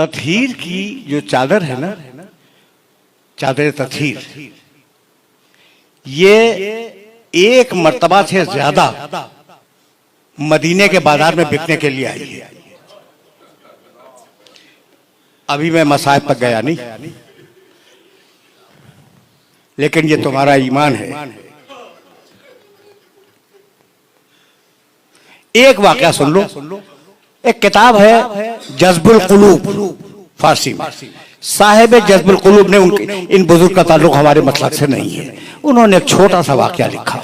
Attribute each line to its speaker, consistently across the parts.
Speaker 1: तत्हीर की जो चादर है ना, चादर तत्हीर, ये एक मर्तबा से ज्यादा मदीने के बाजार में बिकने के लिए आई है। अभी मैं मसाहिब तक गया नहीं, लेकिन ये तुम्हारा ईमान है। एक वाकया सुन लो। एक किताब है जज्बुल कुलूब, फारसी में। साहिब जज्बुल कुलूब ने उनके इन बुजुर्ग का ताल्लुक हमारे मसलक से नहीं है। उन्होंने एक छोटा सा वाकया लिखा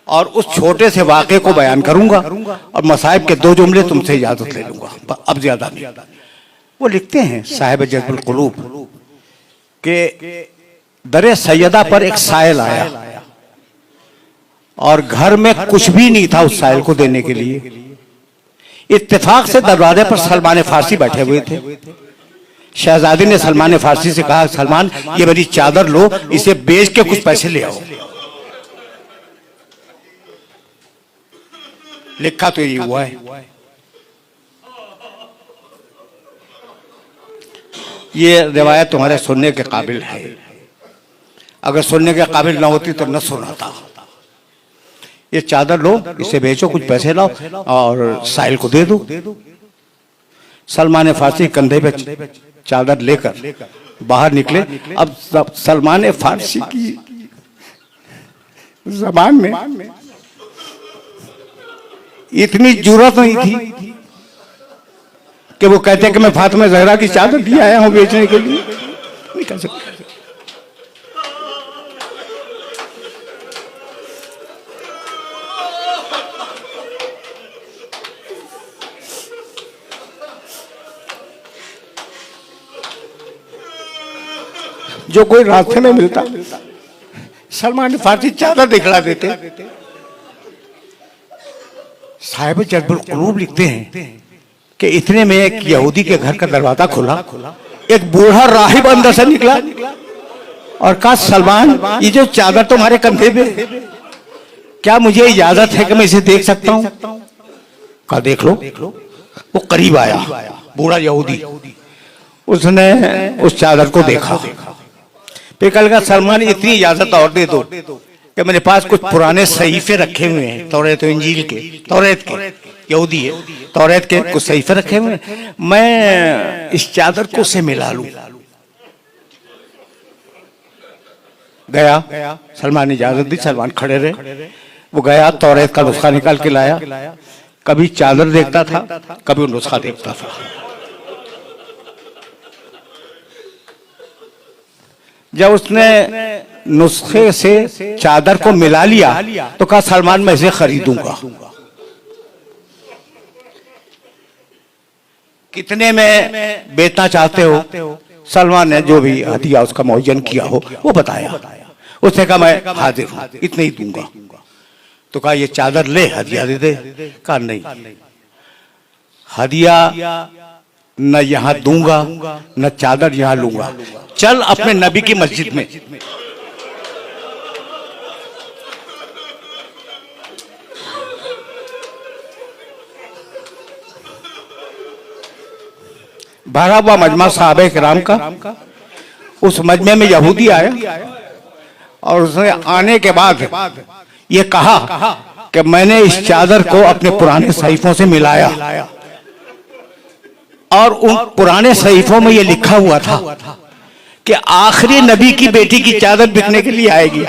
Speaker 1: और उस छोटे से वाकये को बयान करूंगा और मसाहिब के 2 जुमले तुमसे इजाजत ले लूंगा, अब ज्यादा नहीं। वो लिखते हैं साहिब जज्बुल कुलूब के दरे सैयदा पर एक साइल आया और घर में कुछ भी नहीं था उस साइल को देने के लिए। इत्तेफाक से दरवाजे पर सलमान फारसी बैठे हुए थे। शहजादी ने सलमान फारसी से कहा, सलमान ये मेरी चादर लो, इसे बेच के कुछ पैसे ले आओ। लिखा तो ये हुआ है। ये रिवायत तुम्हारे सुनने के काबिल है। अगर सुनने के काबिल ना होती तो न सुनाता। ये चादर लो, इसे बेचो, कुछ पैसे लाओ और साहिल को दे दो। सलमान फारसी कंधे पे चादर लेकर बाहर निकले। अब सलमान फारसी की जबान में इतनी जुर्रत नहीं थी कि वो कहते कि मैं फातिमा ज़हरा की चादर भी आया हूं बेचने के लिए। नहीं कह सकते। जो कोई रास्ते में मिलता सलमान फारसी चादर दिखला देते। साहिब जज्बुल कुलूब लिखते हैं कि इतने में एक यहूदी के घर का दरवाजा खुला। एक बूढ़ा राहिब अंदर से निकला और कहा, सलमान ये जो चादर तुम्हारे कंधे पे, क्या मुझे इजाजत है कि मैं इसे देख सकता हूं? कहा देख लो। वो करीब आया, बूढ़ा यहूदी। उसने उस चादर को देखा। फिर कहा, सलमान इतनी इजाजत और दे दो कि मेरे पास कुछ पुराने सहीफे रखे हुए हैं, तौरात इंजील के, तौरात के, यहूदी है, तौरात के कुछ सहीफे रखे हुए हैं, मैं इस चादर को से मिला लूं। गया, सलमान ने इजाजत दी, सलमान खड़े रहे। वो गया, तौरात का नुस्खा निकाल के लाया। कभी चादर देखता था, कभी नुस्खा देखता था। जब उसने नुस्खे से चादर को मिला लिया तो कहा, सलमान मैं इसे खरीदूंगा। कितने में बेचना चाहते हो? सलमान ने जो भी हदिया उसका मुअय्यन किया हो वो बताया। उसने कहा मैं हाजिर हूं, इतने ही दूंगा। तो कहा ये चादर ले, हदिया दे दे। कहा नहीं, हदिया न यहां दूंगा न चादर यहां लूंगा। चल अपने नबी की मस्जिद में। भरा हुआ मजमा सहाबे किराम का। उस मजमे में यहूदी आया और उसने आने के बाद ये कहा कि मैंने इस चादर को अपने पुराने सहीफों से मिलाया और उन पुराने सहीफों में ये लिखा हुआ था कि आखिरी नबी की बेटी की चादर बिकने के लिए आएगी।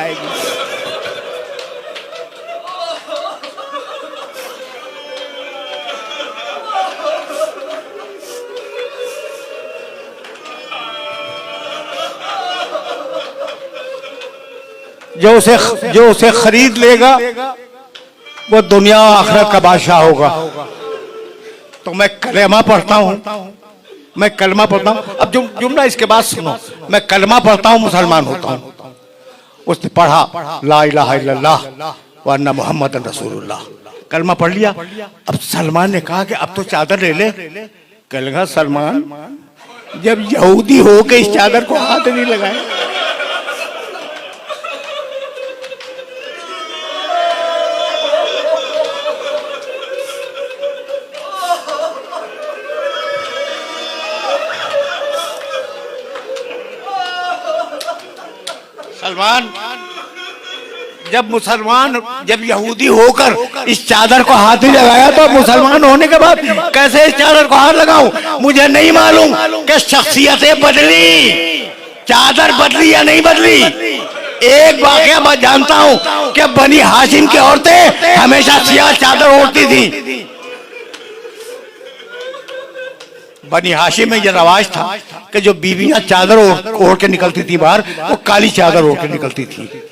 Speaker 1: जो उसे खरीद लेगा वो दुनिया और आखिरत का बादशाह होगा। तो मैं कलमा पढ़ता हूँ, मैं कलमा पढ़ता हूँ। अब जुमला इसके बाद सुनो, मैं कलमा पढ़ता हूँ, मुसलमान होता हूँ। उसने पढ़ा ला इलाहा इल्लल्लाह व अन्ना मुहम्मदन रसूलुल्लाह, कलमा पढ़ लिया। अब सलमान ने कहा कि अब तो चादर ले ले। कहने लगा, सलमान जब यहूदी हो के इस चादर को हाथ नहीं लगाए। सलमान, जब यहूदी होकर इस चादर को हाथ नहीं लगाया तो मुसलमान होने के बाद कैसे इस चादर को हाथ लगाऊं? मुझे नहीं मालूम कि शख्सियतें बदली, चादर बदली या नहीं बदली। एक वाकया मैं जानता हूं कि बनी हाशिम की औरतें हमेशा सियाह चादर ओढ़ती थी। बनी हाशिम में यह रवाज था कि जो बीवियां चादर ओढ़ के निकलती थी बाहर, वो काली चादर ओढ़ के निकलती थी।